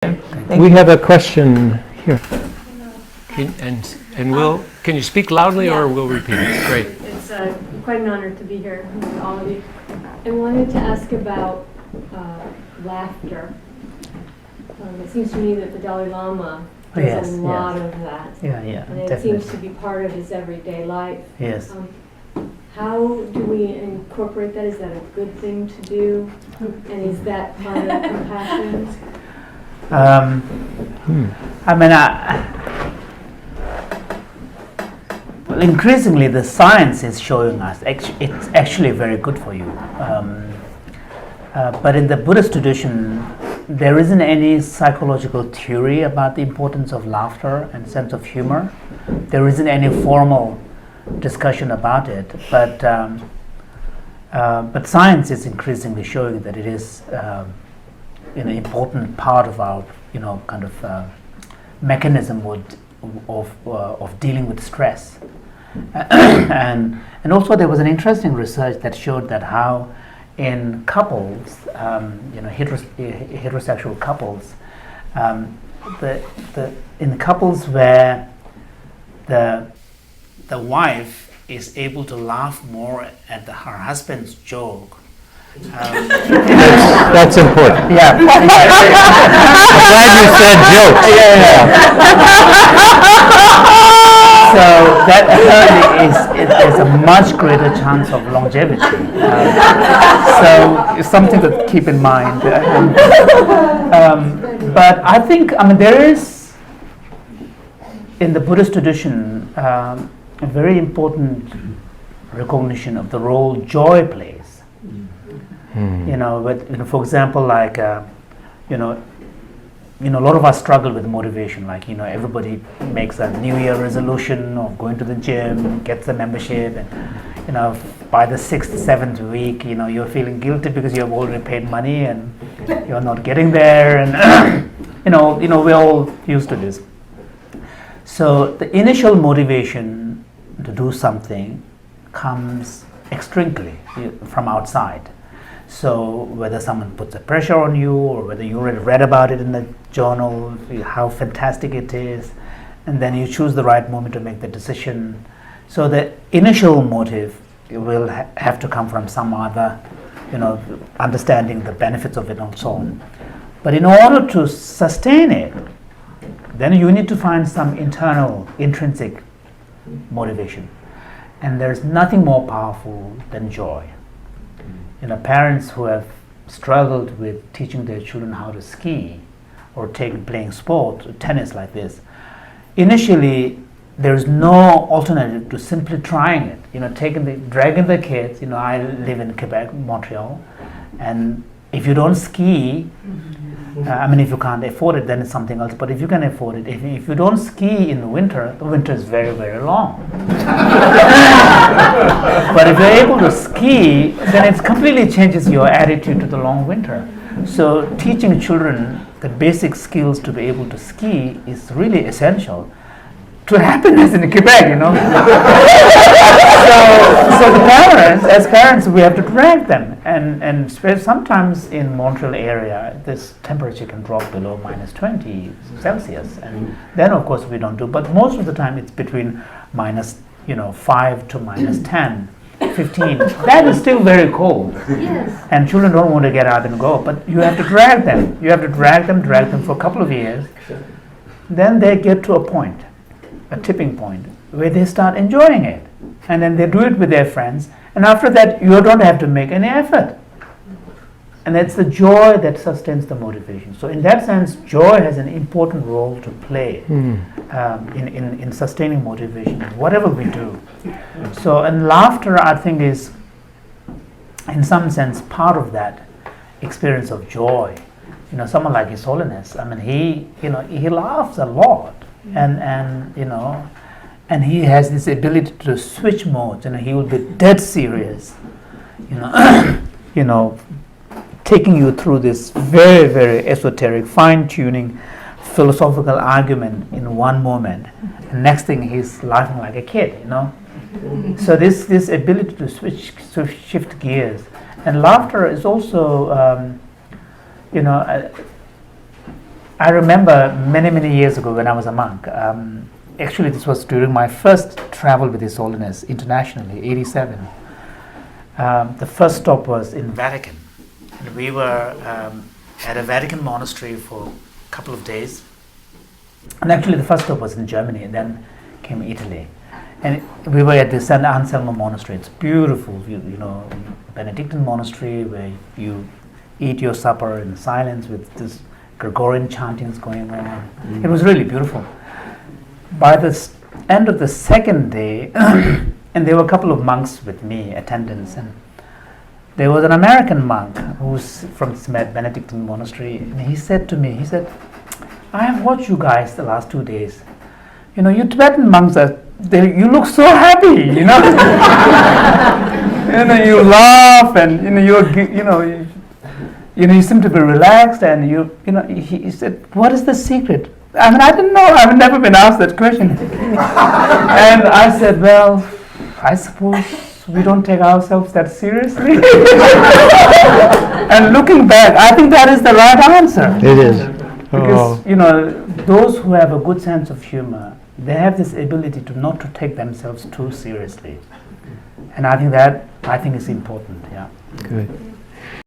We have a question here. Can you speak loudly or we'll repeat it? Great. It's quite an honor to be here with all of you. I wanted to ask about laughter. It seems to me that the Dalai Lama does a lot of that. And it definitely seems to be part of his everyday life. Yes. How do we incorporate that? Is that a good thing to do? And is that part of compassion? Well, increasingly the science is showing us it's actually very good for you. But in the Buddhist tradition, there isn't any psychological theory about the importance of laughter and sense of humor. There isn't any formal discussion about it, but science is increasingly showing that it is an important part of our kind of mechanism of dealing with stress. and also there was an interesting research that showed that how in couples, heterosexual couples, in couples where the wife is able to laugh more at her husband's joke. That's important. Yeah. I'm glad you said jokes. So that apparently is a much greater chance of longevity. So it's something to keep in mind. But I think, there is, in the Buddhist tradition, a very important recognition of the role joy plays. For example, like, a lot of us struggle with motivation. Like, everybody makes a New Year resolution of going to the gym, gets a membership, and, by the 6th, 7th week, you're feeling guilty because you've already paid money and you're not getting there. And, we're all used to this. So the initial motivation to do something comes extrinsically from outside. So whether someone puts a pressure on you or whether you already read about it in the journal, how fantastic it is, and then you choose the right moment to make the decision. So the initial motive will have to come from some other, understanding the benefits of it and so on. But in order to sustain it, then you need to find some internal, intrinsic motivation. And there's nothing more powerful than joy. Parents who have struggled with teaching their children how to ski or playing sport, tennis like this, initially there's no alternative to simply trying it. Dragging the kids. I live in Quebec, Montreal, and if you don't ski, if you can't afford it, then it's something else. But if you can afford it, if you don't ski in the winter is very, very long. But if you're able to ski, then it completely changes your attitude to the long winter. So teaching children the basic skills to be able to ski is really essential to happiness in Quebec, So the parents, we have to drag them, and sometimes in Montreal area, this temperature can drop below -20 Celsius, and then of course we don't do. But most of the time it's between -5 to -10, 15. That is still very cold. Yes. And children don't want to get out and go, but you have to drag them. You have to drag them for a couple of years. Then they get to a tipping point, where they start enjoying it. And then they do it with their friends. And after that, you don't have to make any effort. And that's the joy that sustains the motivation. So in that sense, joy has an important role to play in sustaining motivation, whatever we do. So, and laughter, I think, is, in some sense, part of that experience of joy. Someone like His Holiness, he laughs a lot. And he has this ability to switch modes. He will be dead serious, taking you through this very, very esoteric, fine-tuning philosophical argument in one moment, and next thing he's laughing like a kid. So this ability to shift gears, and laughter is also I remember many years ago when I was a monk. Actually, this was during my first travel with His Holiness internationally, 87. The first stop was in Vatican. And we were at a Vatican monastery for a couple of days. And actually the first stop was in Germany, and then came Italy. And we were at the San Anselmo monastery. It's beautiful, you know, Benedictine monastery where you eat your supper in silence with this Gregorian chantings going on. It was really beautiful. By the end of the second day, and there were a couple of monks with me, attendants, and there was an American monk who's from this Benedictine monastery, and he said to me, I have watched you guys the last 2 days. You know, you Tibetan monks, you look so happy, you know. You know, you laugh, and you seem to be relaxed, and he said, what is the secret? I mean, I didn't know. I've never been asked that question. And I said, well, I suppose we don't take ourselves that seriously. And looking back, I think that is the right answer. It is. Because, those who have a good sense of humor, they have this ability to not to take themselves too seriously. And I think is important, yeah. Good.